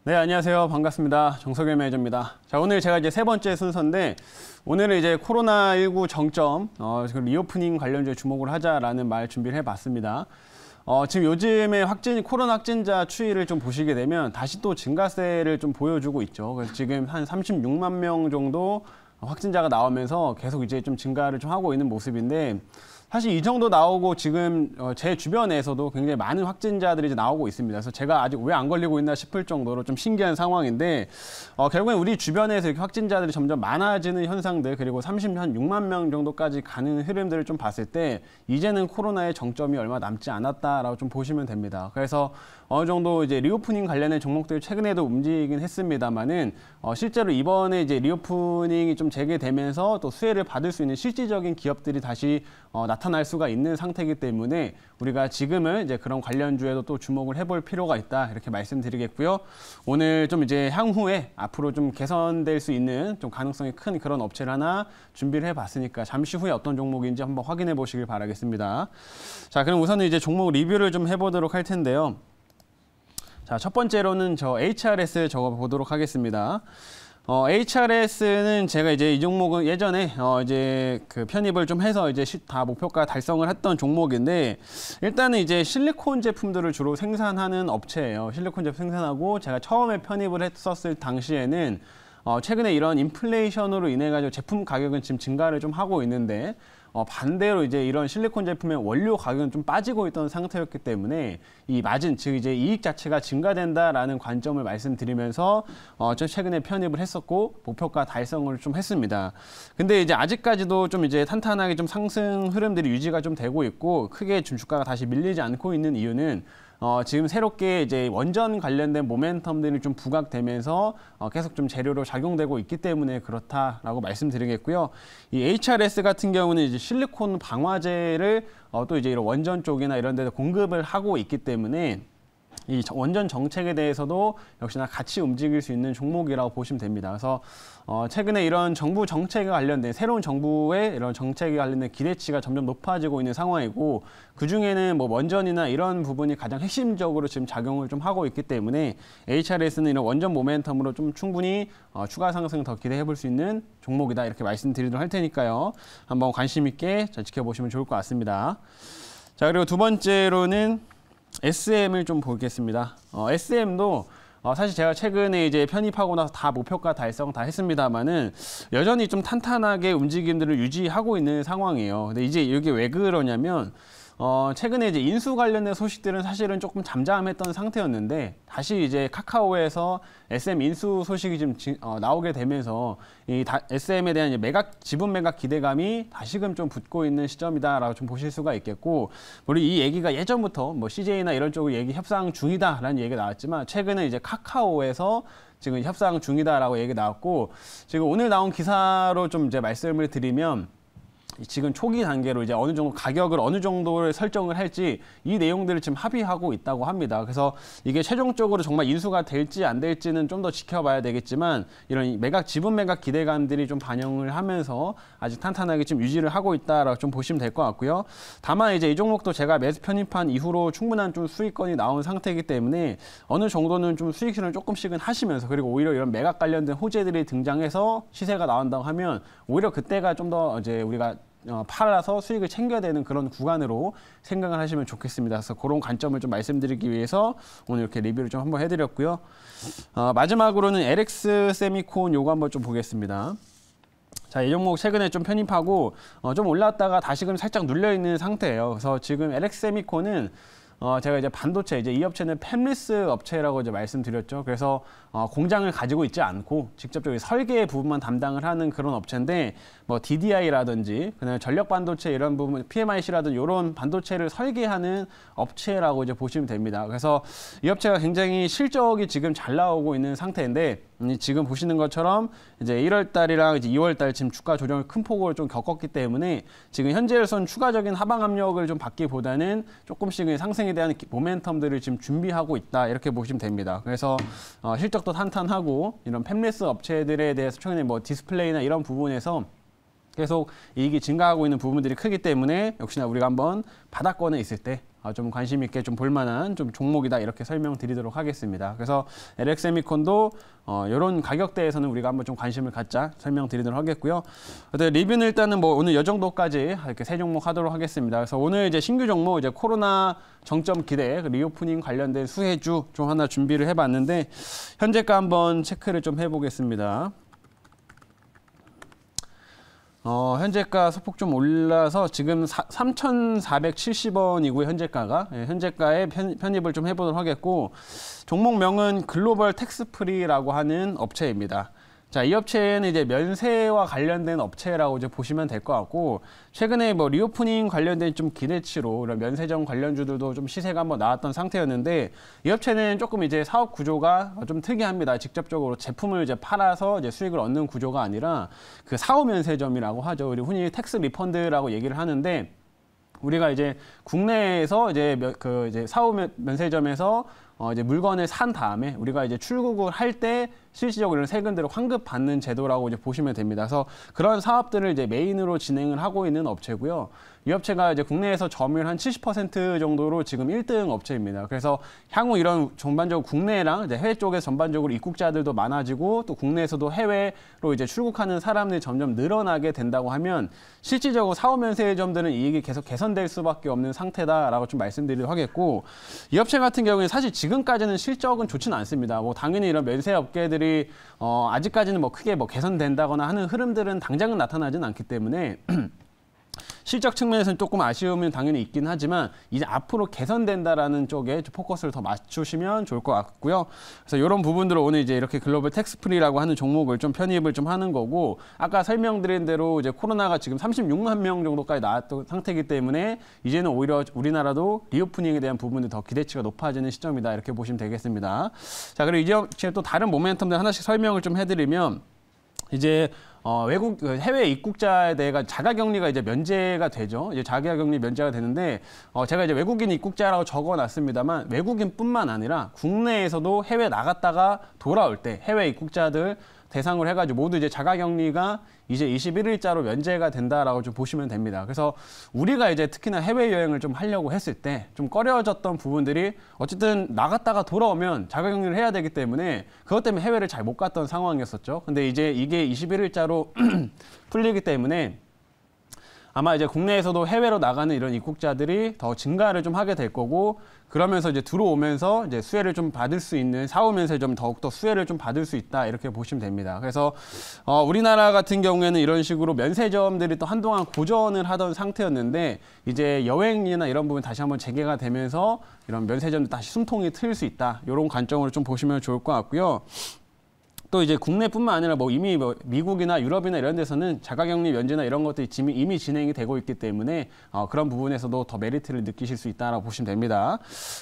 네, 안녕하세요. 반갑습니다. 정석열 매니저입니다. 자, 오늘 제가 이제 세 번째 순서인데, 오늘은 이제 코로나19 정점, 리오프닝 관련주에 주목을 하자라는 말 준비를 해봤습니다. 지금 요즘에 코로나 확진자 추이를 좀 보시게 되면 다시 또 증가세를 좀 보여주고 있죠. 그래서 지금 한 36만 명 정도 확진자가 나오면서 계속 이제 좀 증가를 좀 하고 있는 모습인데, 사실 이 정도 나오고 지금 제 주변에서도 굉장히 많은 확진자들이 이제 나오고 있습니다. 그래서 제가 아직 왜 안 걸리고 있나 싶을 정도로 좀 신기한 상황인데, 결국엔 우리 주변에서 이렇게 확진자들이 점점 많아지는 현상들, 그리고 36만 명 정도까지 가는 흐름들을 좀 봤을 때 이제는 코로나의 정점이 얼마 남지 않았다라고 좀 보시면 됩니다. 그래서 어느 정도 이제 리오프닝 관련된 종목들이 최근에도 움직이긴 했습니다만은 실제로 이번에 이제 리오프닝이 좀 재개되면서 또 수혜를 받을 수 있는 실질적인 기업들이 다시 나타날 수가 있는 상태이기 때문에 우리가 지금은 이제 그런 관련주에도 또 주목을 해볼 필요가 있다 이렇게 말씀드리겠고요. 오늘 좀 이제 향후에 앞으로 좀 개선될 수 있는 좀 가능성이 큰 그런 업체를 하나 준비를 해봤으니까 잠시 후에 어떤 종목인지 한번 확인해 보시길 바라겠습니다. 자, 그럼 우선은 이제 종목 리뷰를 좀 해보도록 할 텐데요. 자, 첫 번째로는 HRS 적어보도록 하겠습니다. HRS는 제가 이제 이 종목은 예전에 이제 그 편입을 좀 해서 이제 다 목표가 달성을 했던 종목인데, 일단은 이제 실리콘 제품들을 주로 생산하는 업체예요. 실리콘 제품 생산하고, 제가 처음에 편입을 했었을 당시에는 최근에 이런 인플레이션으로 인해 가지고 제품 가격은 지금 증가를 좀 하고 있는데, 반대로 이제 이런 실리콘 제품의 원료 가격은 좀 빠지고 있던 상태였기 때문에 이 마진, 즉 이제 이익 자체가 증가된다라는 관점을 말씀드리면서 최근에 편입을 했었고 목표가 달성을 좀 했습니다. 근데 이제 아직까지도 좀 이제 탄탄하게 좀 상승 흐름들이 유지가 좀 되고 있고, 크게 좀 주가가 다시 밀리지 않고 있는 이유는 지금 새롭게 이제 원전 관련된 모멘텀들이 좀 부각되면서 계속 좀 재료로 작용되고 있기 때문에 그렇다라고 말씀드리겠고요. 이 HRS 같은 경우는 이제 실리콘 방화제를 또 이제 이런 원전 쪽이나 이런 데서 공급을 하고 있기 때문에 이 원전 정책에 대해서도 역시나 같이 움직일 수 있는 종목이라고 보시면 됩니다. 그래서 최근에 이런 정부 정책에 관련된, 새로운 정부의 이런 정책에 관련된 기대치가 점점 높아지고 있는 상황이고, 그중에는 뭐 원전이나 이런 부분이 가장 핵심적으로 지금 작용을 좀 하고 있기 때문에 HRS는 이런 원전 모멘텀으로 좀 충분히 추가 상승 더 기대해 볼 수 있는 종목이다 이렇게 말씀드리도록 할 테니까요. 한번 관심 있게 지켜보시면 좋을 것 같습니다. 자, 그리고 두 번째로는 SM을 좀 보겠습니다. SM도 사실 제가 최근에 이제 편입하고 나서 다 목표가 달성 다 했습니다만은 여전히 좀 탄탄하게 움직임들을 유지하고 있는 상황이에요. 근데 이제 이게 왜 그러냐면 최근에 이제 인수 관련된 소식들은 사실은 조금 잠잠했던 상태였는데, 다시 이제 카카오에서 SM 인수 소식이 좀 나오게 되면서 이 SM에 대한 지분 매각 기대감이 다시금 좀 붙고 있는 시점이다라고 좀 보실 수가 있겠고, 우리 이 얘기가 예전부터 뭐 CJ나 이런 쪽으로 협상 중이다라는 얘기가 나왔지만, 최근에 이제 카카오에서 지금 협상 중이다라고 얘기 나왔고, 지금 오늘 나온 기사로 좀 이제 말씀을 드리면, 지금 초기 단계로 이제 어느 정도 가격을 어느 정도를 설정을 할지 이 내용들을 지금 합의하고 있다고 합니다. 그래서 이게 최종적으로 정말 인수가 될지 안 될지는 좀 더 지켜봐야 되겠지만, 이런 지분 매각 기대감들이 좀 반영을 하면서 아직 탄탄하게 지금 유지를 하고 있다라고 좀 보시면 될 것 같고요. 다만 이제 이 종목도 제가 매수 편입한 이후로 충분한 좀 수익권이 나온 상태이기 때문에 어느 정도는 좀 수익 실현을 조금씩은 하시면서, 그리고 오히려 이런 매각 관련된 호재들이 등장해서 시세가 나온다고 하면 오히려 그때가 좀 더 이제 우리가 팔아서 수익을 챙겨야 되는 그런 구간으로 생각을 하시면 좋겠습니다. 그래서 그런 관점을 좀 말씀드리기 위해서 오늘 이렇게 리뷰를 좀 한번 해드렸고요. 마지막으로는 LX 세미콘 요거 한번 좀 보겠습니다. 자, 이 종목 최근에 좀 편입하고 좀 올랐다가 다시금 살짝 눌려 있는 상태예요. 그래서 지금 LX 세미콘은 제가 이제 반도체, 이제 이 업체는 팹리스 업체라고 이제 말씀드렸죠. 그래서 공장을 가지고 있지 않고 직접적으로 설계 부분만 담당을 하는 그런 업체인데, 뭐 DDI라든지 그다음에 전력 반도체 이런 부분, PMIC라든지 이런 반도체를 설계하는 업체라고 이제 보시면 됩니다. 그래서 이 업체가 굉장히 실적이 지금 잘 나오고 있는 상태인데, 지금 보시는 것처럼 이제 1월 달이랑 이제 2월 달 지금 주가 조정을 큰 폭으로 좀 겪었기 때문에 지금 현재로선 추가적인 하방 압력을 좀 받기보다는 조금씩의 상승에 대한 모멘텀들을 지금 준비하고 있다 이렇게 보시면 됩니다. 그래서 실적도 탄탄하고 이런 팹리스 업체들에 대해서 최근에 뭐 디스플레이나 이런 부분에서 계속 이익이 증가하고 있는 부분들이 크기 때문에 역시나 우리가 한번 바닥권에 있을 때 좀 관심 있게 좀 볼만한 좀 종목이다 이렇게 설명드리도록 하겠습니다. 그래서 LX세미콘도 이런 가격대에서는 우리가 한번 좀 관심을 갖자 설명드리도록 하겠고요. 리뷰는 일단은 뭐 오늘 이 정도까지 이렇게 세 종목 하도록 하겠습니다. 그래서 오늘 이제 신규 종목 이제 코로나 정점 기대 리오프닝 관련된 수혜주 좀 하나 준비를 해봤는데 현재가 한번 체크를 좀 해보겠습니다. 현재가 소폭 좀 올라서 지금 3,470원이고요, 현재가가. 예, 현재가에 편입을 좀 해보도록 하겠고, 종목명은 글로벌 텍스프리라고 하는 업체입니다. 자, 이 업체는 이제 면세와 관련된 업체라고 이제 보시면 될 것 같고, 최근에 뭐 리오프닝 관련된 좀 기대치로 이런 면세점 관련주들도 좀 시세가 한번 나왔던 상태였는데, 이 업체는 조금 이제 사업 구조가 좀 특이합니다. 직접적으로 제품을 이제 팔아서 이제 수익을 얻는 구조가 아니라 그 사후 면세점이라고 하죠. 우리 흔히 텍스 리펀드라고 얘기를 하는데, 우리가 이제 국내에서 이제 이제 사후 면세점에서 이제 물건을 산 다음에 우리가 이제 출국을 할 때 실질적으로 이런 세금들을 환급받는 제도라고 이제 보시면 됩니다. 그래서 그런 사업들을 이제 메인으로 진행을 하고 있는 업체고요. 이 업체가 이제 국내에서 점유율 한 70% 정도로 지금 1등 업체입니다. 그래서 향후 이런 전반적으로 국내랑 이제 해외 쪽에 전반적으로 입국자들도 많아지고 또 국내에서도 해외로 이제 출국하는 사람들이 점점 늘어나게 된다고 하면 실질적으로 사후 면세점들은 이익이 계속 개선될 수밖에 없는 상태다라고 좀 말씀드리도록 하겠고, 이 업체 같은 경우에는 사실 지금까지는 실적은 좋지는 않습니다. 뭐 당연히 이런 면세 업계들이 아직까지는 뭐 크게 뭐 개선된다거나 하는 흐름들은 당장은 나타나지는 않기 때문에 실적 측면에서는 조금 아쉬움은 당연히 있긴 하지만 이제 앞으로 개선된다라는 쪽에 좀 포커스를 더 맞추시면 좋을 것 같고요. 그래서 이런 부분들을 오늘 이제 이렇게 글로벌 텍스프리라고 하는 종목을 좀 편입을 좀 하는 거고, 아까 설명드린 대로 이제 코로나가 지금 36만 명 정도까지 나왔던 상태이기 때문에 이제는 오히려 우리나라도 리오프닝에 대한 부분이 더 기대치가 높아지는 시점이다 이렇게 보시면 되겠습니다. 자, 그리고 이제 또 다른 모멘텀들 하나씩 설명을 좀 해드리면, 이제 해외 입국자에 대해 자가격리가 이제 면제가 되죠. 이제 자가격리 면제가 되는데, 제가 이제 외국인 입국자라고 적어놨습니다만 외국인뿐만 아니라 국내에서도 해외 나갔다가 돌아올 때 해외 입국자들 대상으로 해가지고 모두 이제 자가격리가 이제 21일자로 면제가 된다라고 좀 보시면 됩니다. 그래서 우리가 이제 특히나 해외여행을 좀 하려고 했을 때 좀 꺼려졌던 부분들이 어쨌든 나갔다가 돌아오면 자가격리를 해야 되기 때문에 그것 때문에 해외를 잘 못 갔던 상황이었었죠. 근데 이제 이게 21일자로 풀리기 때문에 아마 이제 국내에서도 해외로 나가는 이런 입국자들이 더 증가를 좀 하게 될 거고, 그러면서 이제 들어오면서 이제 수혜를 좀 받을 수 있는 사후 면세점 더욱더 수혜를 좀 받을 수 있다 이렇게 보시면 됩니다. 그래서 우리나라 같은 경우에는 이런 식으로 면세점들이 또 한동안 고전을 하던 상태였는데 이제 여행이나 이런 부분 다시 한번 재개가 되면서 이런 면세점도 다시 숨통이 트일 수 있다, 이런 관점으로 좀 보시면 좋을 것 같고요. 또 이제 국내뿐만 아니라 뭐 이미 뭐 미국이나 유럽이나 이런 데서는 자가격리 면제나 이런 것들이 이미 진행이 되고 있기 때문에 그런 부분에서도 더 메리트를 느끼실 수 있다라고 보시면 됩니다.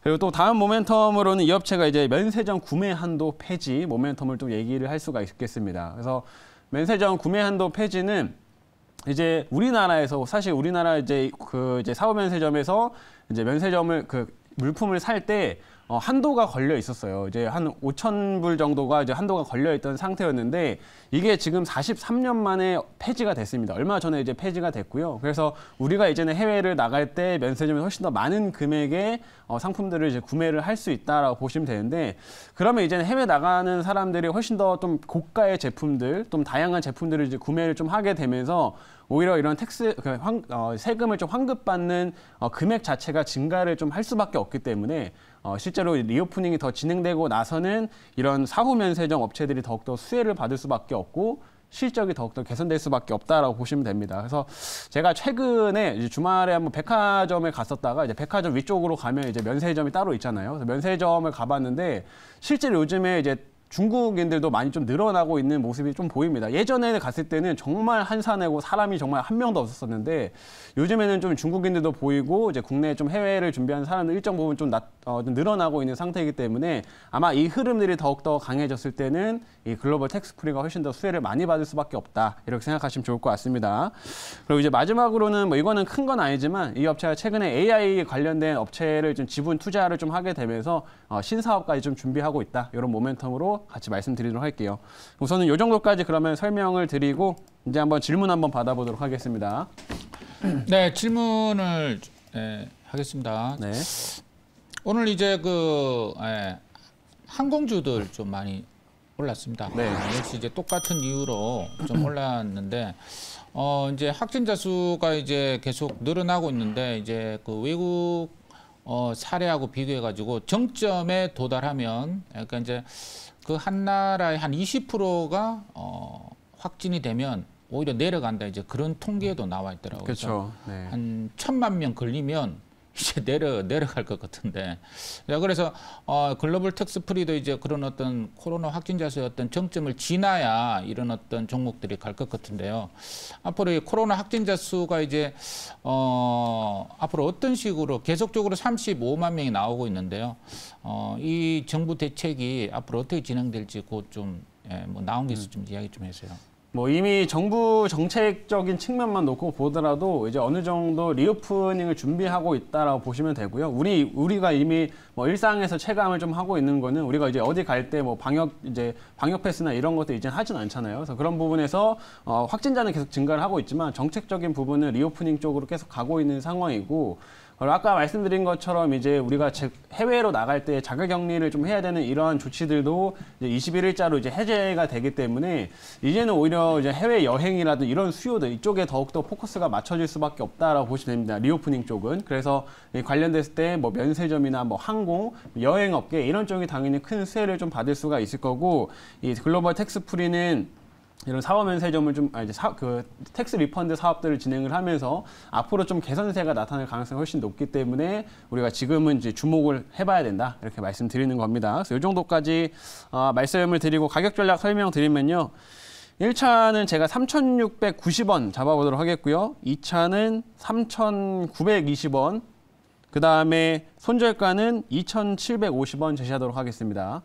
그리고 또 다음 모멘텀으로는 이 업체가 이제 면세점 구매 한도 폐지 모멘텀을 좀 얘기를 할 수가 있겠습니다. 그래서 면세점 구매 한도 폐지는 이제 우리나라에서 사실 우리나라 이제 이제 사후 면세점에서 이제 면세점을 물품을 살 때 한도가 걸려 있었어요. 이제 한 5,000불 정도가 이제 한도가 걸려 있던 상태였는데 이게 지금 43년 만에 폐지가 됐습니다. 얼마 전에 이제 폐지가 됐고요. 그래서 우리가 이제는 해외를 나갈 때 면세점에 훨씬 더 많은 금액의 상품들을 이제 구매를 할 수 있다라고 보시면 되는데, 그러면 이제는 해외 나가는 사람들이 훨씬 더 좀 고가의 제품들, 좀 다양한 제품들을 이제 구매를 좀 하게 되면서 오히려 이런 세금을 좀 환급받는 금액 자체가 증가를 좀 할 수밖에 없기 때문에 실제로 리오프닝이 더 진행되고 나서는 이런 사후 면세점 업체들이 더욱더 수혜를 받을 수밖에 없고 실적이 더욱더 개선될 수밖에 없다라고 보시면 됩니다. 그래서 제가 최근에 이제 주말에 한번 백화점에 갔었다가 이제 백화점 위쪽으로 가면 이제 면세점이 따로 있잖아요. 그래서 면세점을 가봤는데 실제로 요즘에 이제 중국인들도 많이 좀 늘어나고 있는 모습이 좀 보입니다. 예전에 갔을 때는 정말 한산하고 사람이 정말 한 명도 없었었는데 요즘에는 좀 중국인들도 보이고 이제 국내 좀 해외를 준비하는 사람들 일정 부분 좀 늘어나고 있는 상태이기 때문에 아마 이 흐름들이 더욱더 강해졌을 때는 이 글로벌 텍스프리가 훨씬 더 수혜를 많이 받을 수밖에 없다, 이렇게 생각하시면 좋을 것 같습니다. 그리고 이제 마지막으로는 뭐 이거는 큰 건 아니지만 이 업체가 최근에 AI 관련된 업체를 좀 지분 투자를 좀 하게 되면서 신사업까지 좀 준비하고 있다, 이런 모멘텀으로 같이 말씀드리도록 할게요. 우선은 이 정도까지 그러면 설명을 드리고 이제 한번 질문 한번 받아보도록 하겠습니다. 네, 질문을 하겠습니다. 네. 오늘 이제 항공주들 좀 많이 올랐습니다. 네. 역시 이제 똑같은 이유로 좀 올랐는데 이제 확진자 수가 이제 계속 늘어나고 있는데 이제 그 외국 사례하고 비교해 가지고 정점에 도달하면 그러니까 이제 그 한 나라의 한 20%가 확진이 되면 오히려 내려간다 이제 그런 통계도 나와 있더라고요. 그렇죠. 네. 한 1,000만 명 걸리면 이제 내려갈 것 같은데. 자, 그래서 글로벌 텍스프리도 이제 그런 어떤 코로나 확진자 수의 어떤 정점을 지나야 이런 어떤 종목들이 갈 것 같은데요. 앞으로 이 코로나 확진자 수가 이제 앞으로 어떤 식으로 계속적으로 35만 명이 나오고 있는데요. 이 정부 대책이 앞으로 어떻게 진행될지 곧 좀 뭐 나온 게 있어 좀 이야기 좀 해주세요. 뭐 이미 정부 정책적인 측면만 놓고 보더라도 이제 어느 정도 리오프닝을 준비하고 있다라고 보시면 되고요. 우리가 이미 뭐 일상에서 체감을 좀 하고 있는 거는 우리가 이제 어디 갈 때 뭐 방역 패스나 이런 것도 이제 하진 않잖아요. 그래서 그런 부분에서 확진자는 계속 증가를 하고 있지만 정책적인 부분은 리오프닝 쪽으로 계속 가고 있는 상황이고. 아까 말씀드린 것처럼 이제 우리가 해외로 나갈 때 자가격리를 좀 해야 되는 이러한 조치들도 이제 21일자로 이제 해제가 되기 때문에 이제는 오히려 이제 해외 여행이라든 이런 수요들 이쪽에 더욱더 포커스가 맞춰질 수밖에 없다라고 보시면 됩니다. 리오프닝 쪽은. 그래서 관련됐을 때 뭐 면세점이나 뭐 항공, 여행업계 이런 쪽이 당연히 큰 수혜를 좀 받을 수가 있을 거고 이 글로벌 텍스프리는 이런 사업 면세점을 좀 텍스 리펀드 사업들을 진행을 하면서 앞으로 좀 개선세가 나타날 가능성이 훨씬 높기 때문에 우리가 지금은 이제 주목을 해봐야 된다 이렇게 말씀드리는 겁니다. 그래서 이 정도까지 말씀을 드리고 가격 전략 설명드리면요. 1차는 제가 3,690원 잡아보도록 하겠고요. 2차는 3,920원, 그 다음에 손절가는 2,750원 제시하도록 하겠습니다.